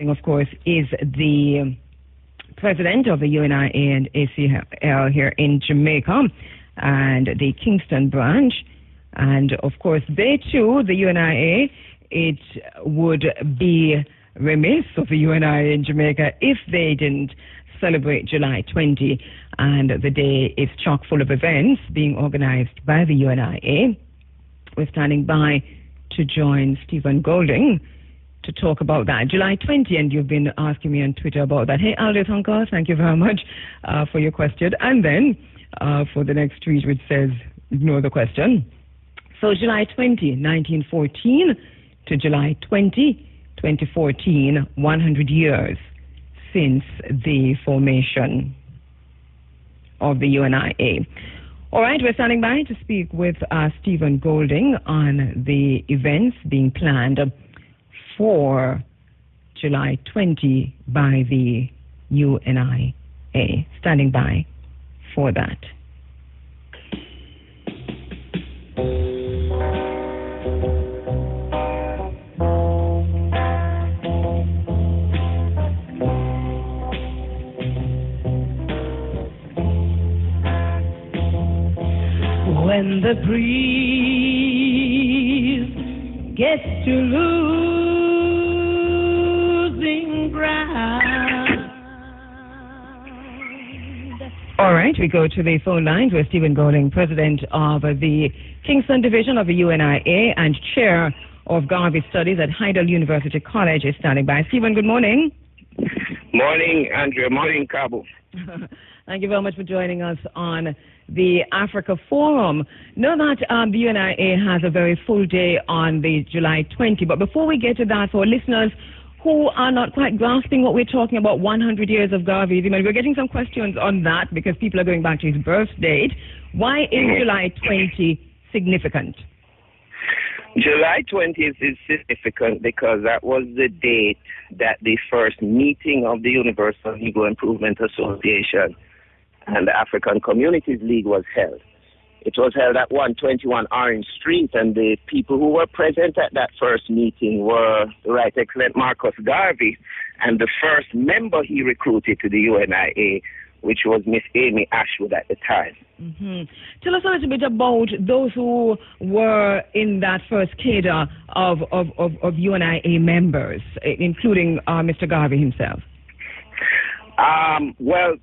of course, is the president of the UNIA and ACL here in Jamaica and the Kingston branch. And, of course, they too, the UNIA, it would be remiss of the UNIA in Jamaica if they didn't celebrate July 20. And the day is chock full of events being organized by the UNIA. We're standing by to join Steven Golding to talk about that. July 20, and you've been asking me on Twitter about that. Hey, Aldous Hunker, thank you very much for your question. And then for the next tweet, which says, ignore the question. So July 20, 1914 to July 20, 2014, 100 years since the formation of the UNIA. All right, we're standing by to speak with Steven Golding on the events being planned for July 20 by the UNIA. Standing by for that. When the breeze gets to losing ground. All right, we go to the phone lines with Steven Golding, president of the Kingston Division of the UNIA and chair of Garvey Studies at Heidel University College, is standing by. Steven, good morning. Morning, Andrea. Morning, Cabo. Thank you very much for joining us on the Africa Forum. Know that the UNIA has a very full day on the July 20, but before we get to that, for listeners who are not quite grasping what we're talking about, 100 years of Garvey, we're getting some questions on that because people are going back to his birth date. Why is July 20 significant? July 20th is significant because that was the date that the first meeting of the Universal Negro Improvement Association and the African Communities League was held. It was held at 121 Orange Street, and the people who were present at that first meeting were the Right Excellent Marcus Garvey and the first member he recruited to the UNIA, which was Miss Amy Ashwood at the time. Mm-hmm. Tell us a little bit about those who were in that first cadre of UNIA members, including Mr. Garvey himself. Well,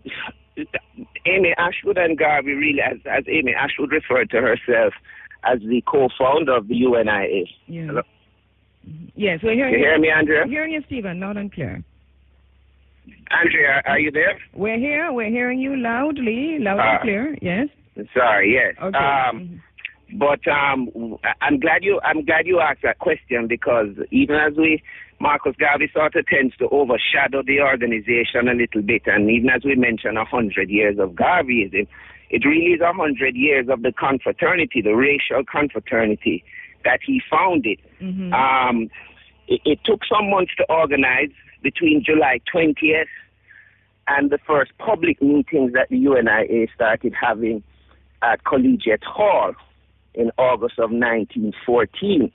Amy Ashwood and Garvey really, as Amy Ashwood referred to herself as the co-founder of the UNIA. Yeah. Hello? Yes, we're hearing you. Hear me, Andrea? We're hearing you, Steven, loud and clear. Andrea, are you there? We're here. We're hearing you loudly, loud and clear. Yes. Sorry. Yes. Okay. But I'm glad you asked that question because even as Marcus Garvey sort of tends to overshadow the organization a little bit, and even as we mentioned 100 years of Garveyism, it really is 100 years of the confraternity, the racial confraternity that he founded. Mm-hmm. It took some months to organize between July 20th and the first public meetings that the UNIA started having at Collegiate Hall in August of 1914.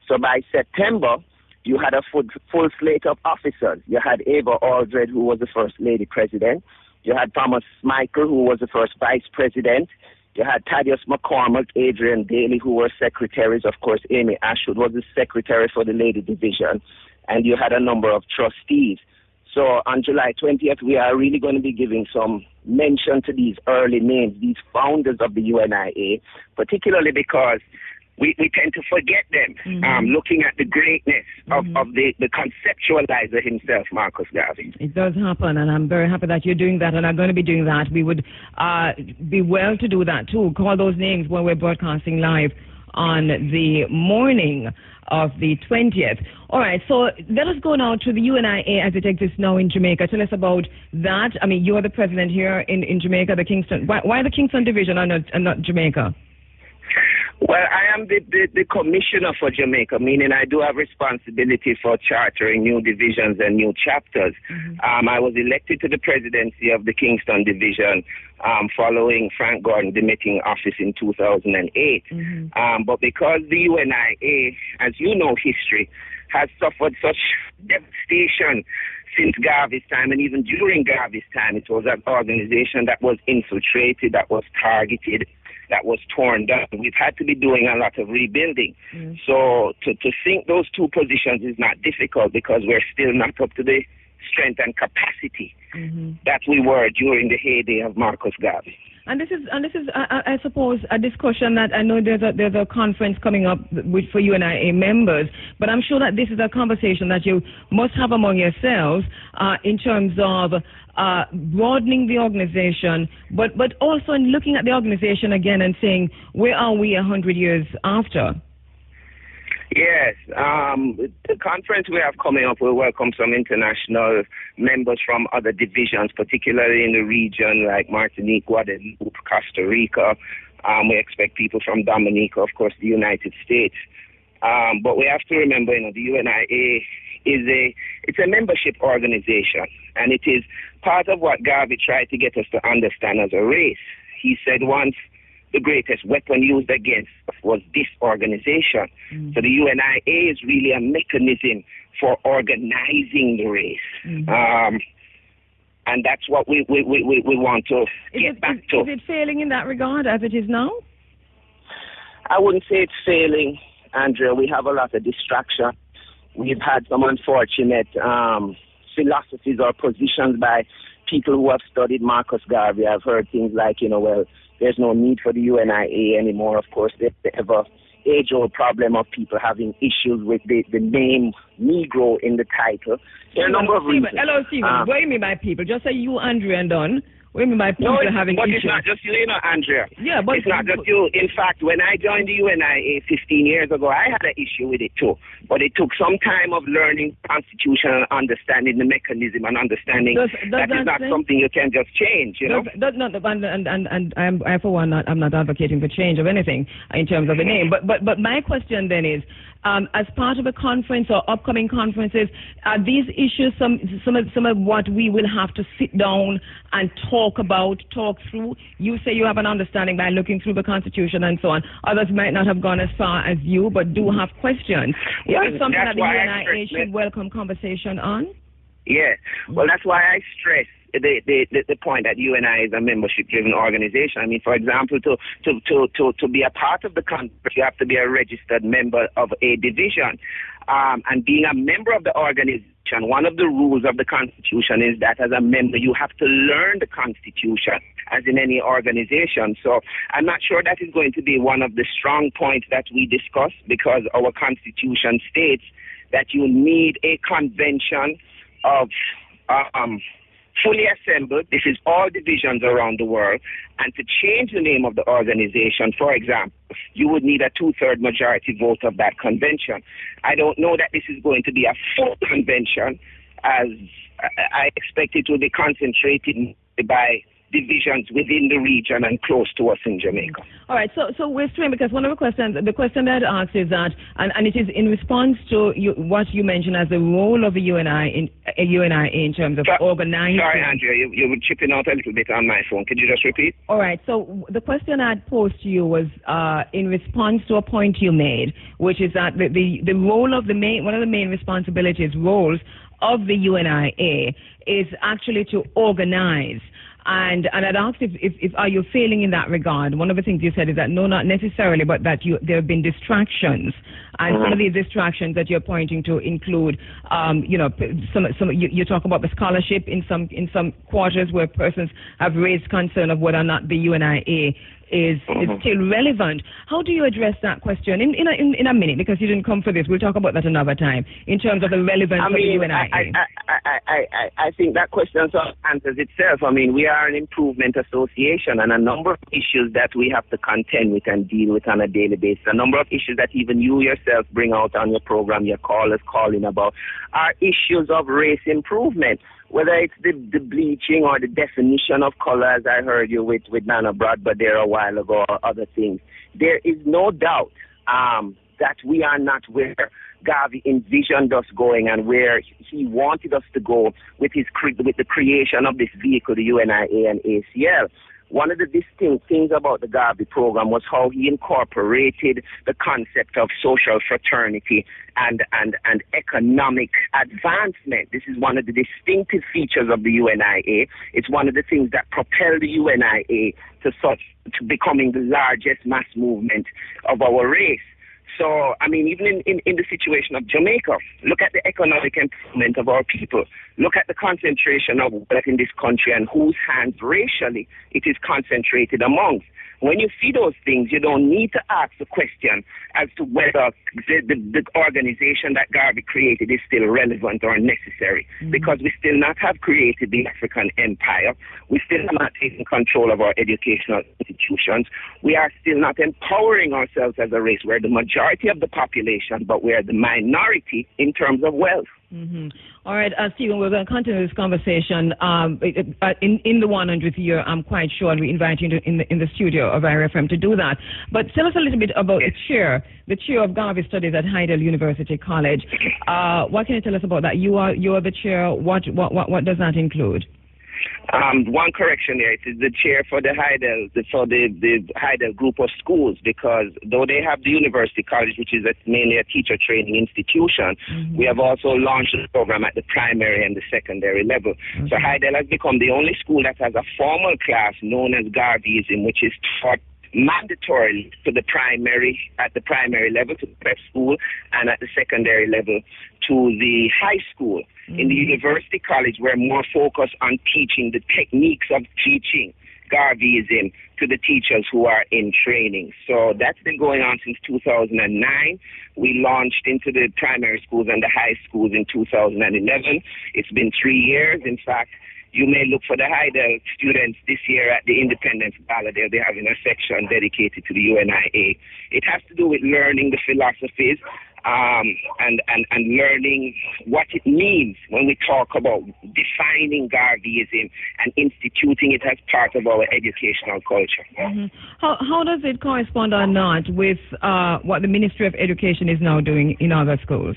So by September, you had a full slate of officers. You had Ava Aldred, who was the first lady president. You had Thomas Michael, who was the first vice president. You had Thaddeus McCormick, Adrian Daly, who were secretaries. Of course, Amy Ashwood was the secretary for the lady division. And you had a number of trustees. So on July 20th, we are really going to be giving some mention to these early names, these founders of the UNIA, particularly because we tend to forget them, looking at the greatness of the conceptualizer himself, Marcus Garvey. It does happen, and I'm very happy that you're doing that and are going to be doing that. We would be well to do that, too. Call those names when we're broadcasting live on the morning of the 20th. All right, so let us go now to the UNIA as it exists now in Jamaica. Tell us about that. I mean, you're the president here in Jamaica, the Kingston. Why the Kingston Division and not Jamaica? Well, I am the commissioner for Jamaica, meaning I do have responsibility for chartering new divisions and new chapters. Mm-hmm. I was elected to the presidency of the Kingston Division following Frank Gordon demitting office in 2008. Mm-hmm. But because the UNIA, as you know history, has suffered such devastation since Garvey's time, and even during Garvey's time. It was an organization that was infiltrated, that was targeted, that was torn down. We've had to be doing a lot of rebuilding. So to sync those two positions is not difficult, because we're still not up to the strength and capacity that we were during the heyday of Marcus Garvey. And this is, I suppose, a discussion that I know there's a conference coming up for UNIA members, but I'm sure that this is a conversation that you must have among yourselves in terms of broadening the organization, but also in looking at the organization again and saying, where are we 100 years after? Yes, the conference we have coming up will welcome some international members from other divisions, particularly in the region like Martinique, Guadeloupe, Costa Rica. We expect people from Dominica, of course, the United States. But we have to remember, the UNIA it's a membership organization, and it is part of what Garvey tried to get us to understand as a race. He said once, the greatest weapon used against us was disorganization. So the UNIA is really a mechanism for organizing the race. And that's what we want to get back to. Is it failing in that regard as it is now? I wouldn't say it's failing, Andrea. We have a lot of distraction. We've had some unfortunate philosophies or positions by people who have studied Marcus Garvey. I've heard things like, well, there's no need for the UNIA anymore. Of course, there's the age-old problem of people having issues with the name Negro in the title. There are a number of reasons. Hello, Steven. What do you mean by people? Just say you, Andrea, and done. What do you mean by people having issues? It's not just you, Andrea. Yeah, but it's not just you. In fact, when I joined the UNIA 15 years ago, I had an issue with it too. But it took some time of learning the Constitution and understanding the mechanism and understanding that is not something you can just change. I for one, I'm not advocating for change of anything in terms of the name. But my question then is, as part of a conference or upcoming conferences, are these issues some of what we will have to sit down and talk through? You say you have an understanding by looking through the Constitution and so on. Others might not have gone as far as you, but do have questions. Is it something that the UNIA should welcome conversation on? Yeah. Well, that's why I stress the point that UNIA is a membership-driven organization. I mean, for example, to be a part of the conference, you have to be a registered member of a division. And being a member of the organization, one of the rules of the Constitution is that as a member, you have to learn the Constitution, as in any organization. So I'm not sure that is going to be one of the strong points that we discuss, because our Constitution states that you need a convention of fully assembled. This is all divisions around the world. And to change the name of the organization, for example, you would need a 2/3 majority vote of that convention. I don't know that this is going to be a full convention, as I expect it will be concentrated by divisions within the region and close to us in Jamaica. All right, so we're straying, because one of the question that I asked is that, and it is in response to what you mentioned as the role of the UNIA in terms of organizing. Sorry, Andrea, you were chipping out a little bit on my phone. Could you just repeat? All right, so the question I'd posed to you was in response to a point you made, which is that the role of one of the main roles of the UNIA is actually to organize. And I'd asked if are you failing in that regard. One of the things you said is that no, not necessarily, but that there have been distractions, and some of these distractions that you're pointing to include, you talk about the scholarship in some quarters where persons have raised concern of whether or not the UNIA is still relevant. How do you address that question in a minute? Because you didn't come for this. We'll talk about that another time in terms of the relevance of the UNIA. I think that question sort of answers itself. I mean, we are an improvement association, and a number of issues that we have to contend with and deal with on a daily basis, a number of issues that even you yourself bring out on your program, your callers calling about, are issues of race improvement. Whether it's the bleaching or the definition of color, as I heard you with Nana Bradford there a while ago, or other things, there is no doubt that we are not where Garvey envisioned us going and where he wanted us to go with the creation of this vehicle, the UNIA and ACL. one of the distinct things about the Garvey program was how he incorporated the concept of social fraternity and economic advancement. This is one of the distinctive features of the UNIA. It's one of the things that propelled the UNIA to becoming the largest mass movement of our race. So, I mean, even in the situation of Jamaica, look at the economic improvement of our people. Look at the concentration of wealth in this country and whose hands racially it is concentrated amongst. When you see those things, you don't need to ask the question as to whether the organization that Garvey created is still relevant or necessary, because we still not have created the African empire. We still have not taken control of our educational institutions. We are still not empowering ourselves as a race. We're the majority of the population, but we're the minority in terms of wealth. All right, Steven, we're going to continue this conversation in the 100th year, I'm quite sure, and we invite you in the studio of IRFM to do that. But tell us a little bit about the chair of Garvey Studies at Heidel University College. What can you tell us about that? You are the chair. What does that include? One correction there. It is the chair for the Heidel, the Heidel group of schools, because though they have the University College, which is mainly a teacher training institution, we have also launched the program at the primary and the secondary level. So Heidel has become the only school that has a formal class known as Garveyism, which is taught mandatorily to the primary, at the primary level, to the prep school, and at the secondary level to the high school. In the University College, we're more focused on teaching the techniques of teaching Garveyism to the teachers who are in training. So that's been going on since 2009. We launched into the primary schools and the high schools in 2011. It's been 3 years. In fact, you may look for the Heidel students this year at the Independence Gala. They'll be having a section dedicated to the UNIA. It has to do with learning the philosophies and learning what it means when we talk about defining Garveyism and instituting it as part of our educational culture. How does it correspond or not with what the Ministry of Education is now doing in other schools?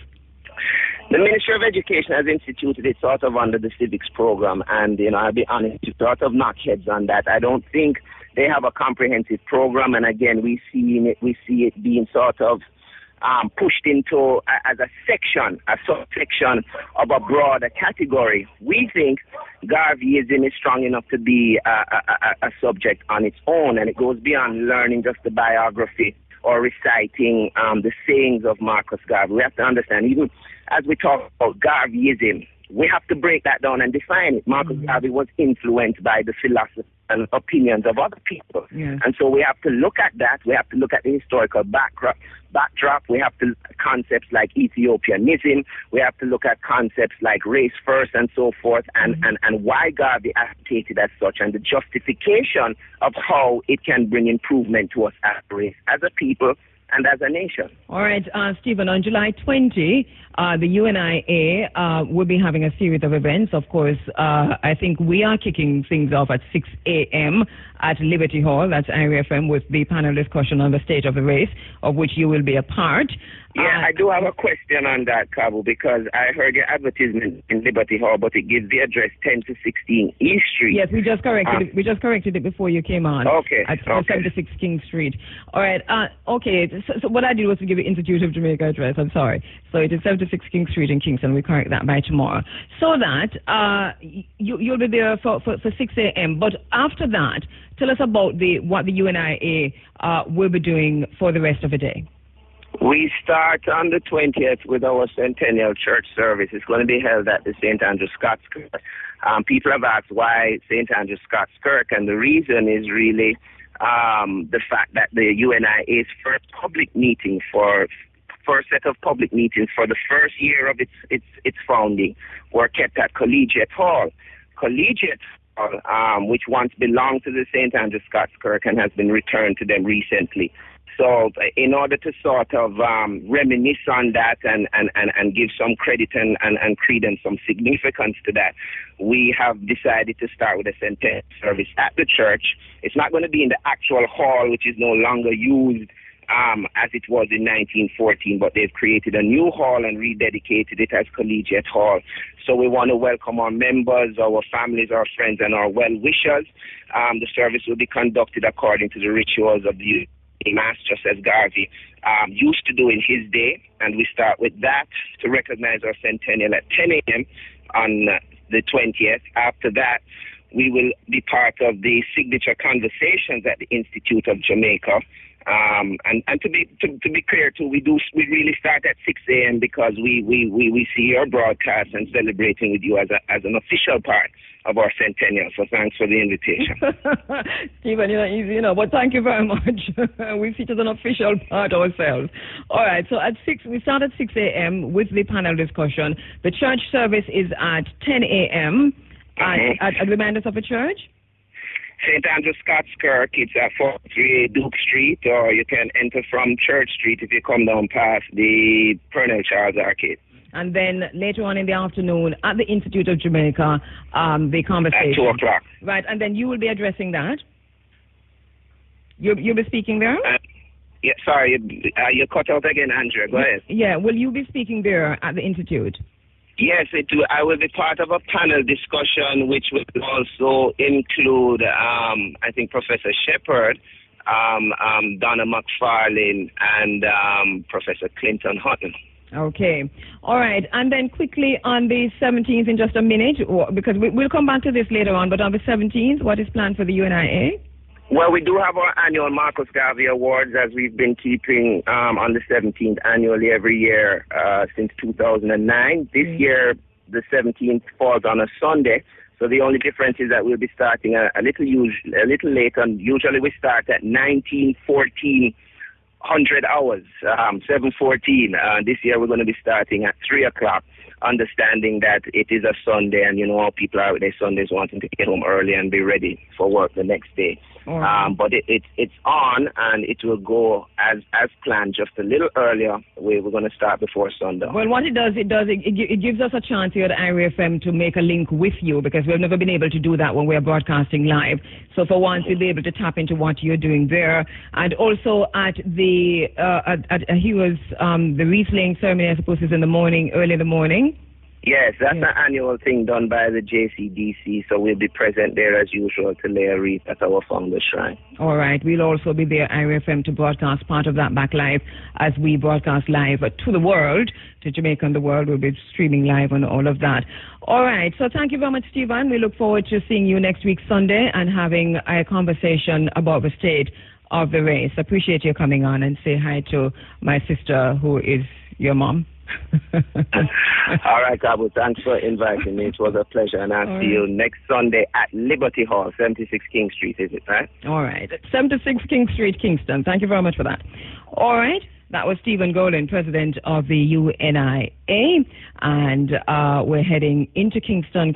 The Ministry of Education has instituted it sort of under the civics program, and I'll be honest, to sort of knock heads on that. I don't think they have a comprehensive program, and again, we see it being sort of pushed into as a subsection of a broader category. We think Garveyism is strong enough to be a subject on its own, and it goes beyond learning just the biography or reciting the sayings of Marcus Garvey. We have to understand, even as we talk about Garveyism, we have to break that down and define it. Marcus Garvey was influenced by the philosophy and opinions of other people. And so we have to look at that. We have to look at the historical backdrop. We have to look at concepts like Ethiopianism. We have to look at concepts like race first and so forth, and why Garvey agitated as such, and the justification of how it can bring improvement to us as a race, as a people, and as a nation. All right, Stephen, on July 20, the UNIA will be having a series of events. Of course, I think we are kicking things off at 6 a.m. at Liberty Hall, that's Irie FM, with the panel discussion on the state of the race, of which you will be a part. Yeah, I do have a question on that, Kabu, because I heard your advertisement in Liberty Hall, but it gives the address 10 to 16 East Street. Yes, we just corrected it. We just corrected it before you came on. Okay. At 76 King Street. All right. Okay. So what I did was to give you Institute of Jamaica address. I'm sorry. So it is 76 King Street in Kingston. We correct that by tomorrow. So that you'll be there for 6 a.m. But after that, tell us about what the UNIA will be doing for the rest of the day. We start on the 20th with our Centennial church service. It's going to be held at the St. Andrew Scots Kirk. People have asked why St. Andrew Scots Kirk, and the reason is really the fact that the UNIA's first set of public meetings for the first year of its founding were kept at Collegiate Hall. Collegiate Hall, which once belonged to the St. Andrew Scots Kirk and has been returned to them recently. So in order to sort of reminisce on that and give some credit and credence, some significance to that, we have decided to start with a Centennial service at the church. It's not going to be in the actual hall, which is no longer used as it was in 1914, but they've created a new hall and rededicated it as Collegiate Hall. So we want to welcome our members, our families, our friends, and our well-wishers. The service will be conducted according to the rituals of the Marcus Mosiah Garvey used to do in his day, and we start with that to recognize our centennial at 10 a.m. on the 20th. After that, we will be part of the signature conversations at the Institute of Jamaica. And to be clear too, we really start at 6 a.m. because we see your broadcast and celebrating with you as an official part of our centennial. So thanks for the invitation. Steven, easy enough, but thank you very much. We see it as an official part ourselves. All right, so at 6, we start at 6 a.m. with the panel discussion. The church service is at 10 a.m. At Reminders of a Church? St. Andrew Scott's Kirk, it's at 438 Duke Street, or you can enter from Church Street if you come down past the Pernell Charles Arcade. And then later on in the afternoon at the Institute of Jamaica, the conversation. At 2 o'clock. Right, and then you will be addressing that? You'll be speaking there? Yeah, sorry, you cut out again, Andrea. Go ahead. Yeah, will you be speaking there at the Institute? Yes, I will be part of a panel discussion which will also include, I think, Professor Shepard, Donna McFarlane, and Professor Clinton Hutton. Okay. All right. And then quickly on the 17th in just a minute, because we'll come back to this later on, but on the 17th, what is planned for the UNIA? Well, we do have our annual Marcus Garvey Awards, as we've been keeping on the 17th annually every year since 2009. This year, the 17th falls on a Sunday, so the only difference is that we'll be starting a little later. Usually we start at 19:14, 100 hours, 7:14. This year we're going to be starting at 3 o'clock. Understanding that it is a Sunday, and you know how people are with their Sundays wanting to get home early and be ready for work the next day. But it's on, and it will go as planned, just a little earlier. We're going to start before sundown. Well, what it gives us a chance here at Irie FM to make a link with you, because we've never been able to do that when we're broadcasting live. So for once, we'll be able to tap into what you're doing there, and also at the the Riesling ceremony. I suppose is in the morning, early in the morning. Yes, that's an annual thing done by the JCDC, so we'll be present there as usual to lay a wreath at our founder's shrine. All right, we'll also be there, Irie FM, to broadcast part of that back live as we broadcast live to the world, to Jamaica and the world. We'll be streaming live on all of that. All right, so thank you very much, Steven. We look forward to seeing you next week, Sunday, and having a conversation about the state of the race. Appreciate you coming on, and say hi to my sister, who is your mom. All right, Abu, thanks for inviting me. It was a pleasure, and I'll see you next Sunday at Liberty Hall, 76 King Street, is it, right? All right, 76 King Street, Kingston. Thank you very much for that. All right, that was Steven Golding, president of the UNIA, and we're heading into Kingston.